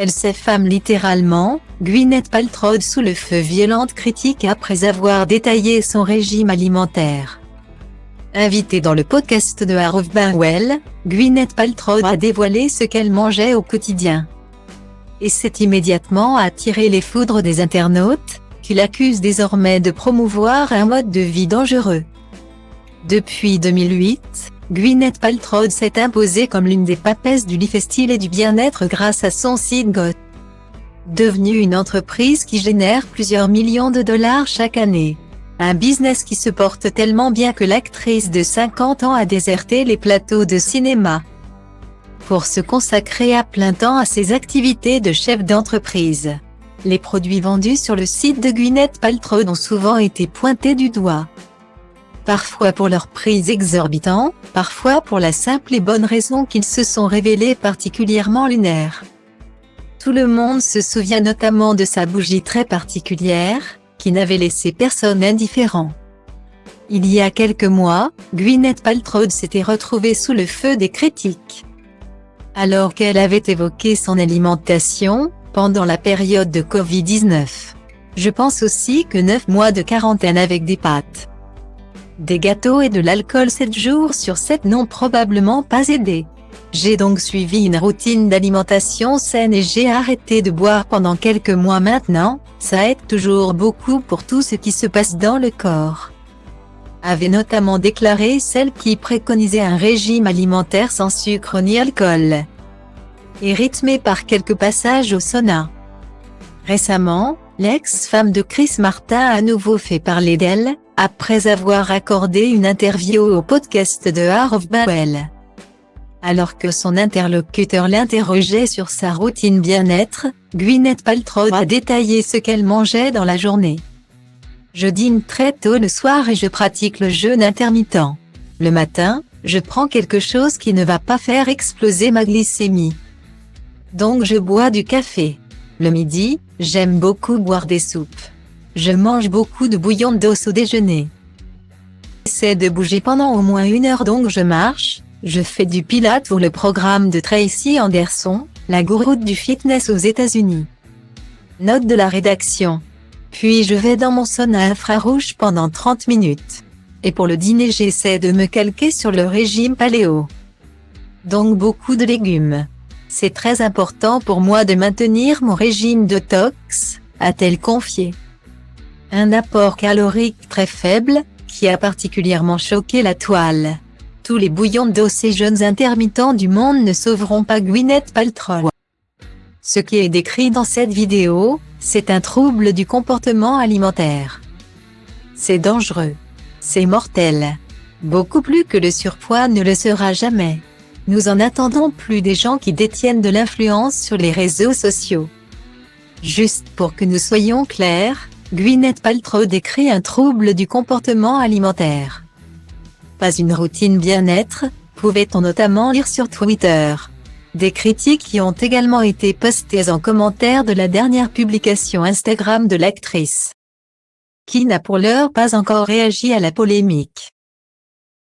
Elle s'affame littéralement, Gwyneth Paltrow sous le feu violente critique après avoir détaillé son régime alimentaire. Invitée dans le podcast de Harv Barwell, Gwyneth Paltrow a dévoilé ce qu'elle mangeait au quotidien. Et c'est immédiatement attiré les foudres des internautes, qui l'accusent désormais de promouvoir un mode de vie dangereux. Depuis 2008, Gwyneth Paltrow s'est imposée comme l'une des papesses du lifestyle et du bien-être grâce à son site Got. Devenu une entreprise qui génère plusieurs millions de dollars chaque année. Un business qui se porte tellement bien que l'actrice de 50 ans a déserté les plateaux de cinéma pour se consacrer à plein temps à ses activités de chef d'entreprise. Les produits vendus sur le site de Gwyneth Paltrow ont souvent été pointés du doigt. Parfois pour leur prix exorbitant, parfois pour la simple et bonne raison qu'ils se sont révélés particulièrement lunaires. Tout le monde se souvient notamment de sa bougie très particulière, qui n'avait laissé personne indifférent. Il y a quelques mois, Gwyneth Paltrow s'était retrouvée sous le feu des critiques. Alors qu'elle avait évoqué son alimentation, pendant la période de Covid-19. Je pense aussi que 9 mois de quarantaine avec des pâtes, des gâteaux et de l'alcool 7 jours sur 7 n'ont probablement pas aidé. J'ai donc suivi une routine d'alimentation saine et j'ai arrêté de boire pendant quelques mois maintenant, ça aide toujours beaucoup pour tout ce qui se passe dans le corps. Avait notamment déclaré celle qui préconisait un régime alimentaire sans sucre ni alcool. Et rythmé par quelques passages au sauna. Récemment, l'ex-femme de Chris Martin a à nouveau fait parler d'elle, après avoir accordé une interview au podcast de Harv Barwell. Alors que son interlocuteur l'interrogeait sur sa routine bien-être, Gwyneth Paltrow a détaillé ce qu'elle mangeait dans la journée. Je dîne très tôt le soir et je pratique le jeûne intermittent. Le matin, je prends quelque chose qui ne va pas faire exploser ma glycémie. Donc je bois du café. Le midi, j'aime beaucoup boire des soupes. Je mange beaucoup de bouillon d'os au déjeuner. J'essaie de bouger pendant au moins 1 heure donc je marche, je fais du pilates pour le programme de Tracy Anderson, la gourou du fitness aux États-Unis. Note de la rédaction. Puis je vais dans mon sauna infrarouge pendant 30 minutes. Et pour le dîner j'essaie de me calquer sur le régime paléo. Donc beaucoup de légumes. C'est très important pour moi de maintenir mon régime détox, a-t-elle confié. Un apport calorique très faible, qui a particulièrement choqué la toile. Tous les bouillons d'os et jeûnes intermittents du monde ne sauveront pas Gwyneth Paltrow. Ce qui est décrit dans cette vidéo, c'est un trouble du comportement alimentaire. C'est dangereux. C'est mortel. Beaucoup plus que le surpoids ne le sera jamais. Nous en attendons plus des gens qui détiennent de l'influence sur les réseaux sociaux. Juste pour que nous soyons clairs, Gwyneth Paltrow décrit un trouble du comportement alimentaire. Pas une routine bien-être, pouvait-on notamment lire sur Twitter. Des critiques qui ont également été postées en commentaire de la dernière publication Instagram de l'actrice, qui n'a pour l'heure pas encore réagi à la polémique.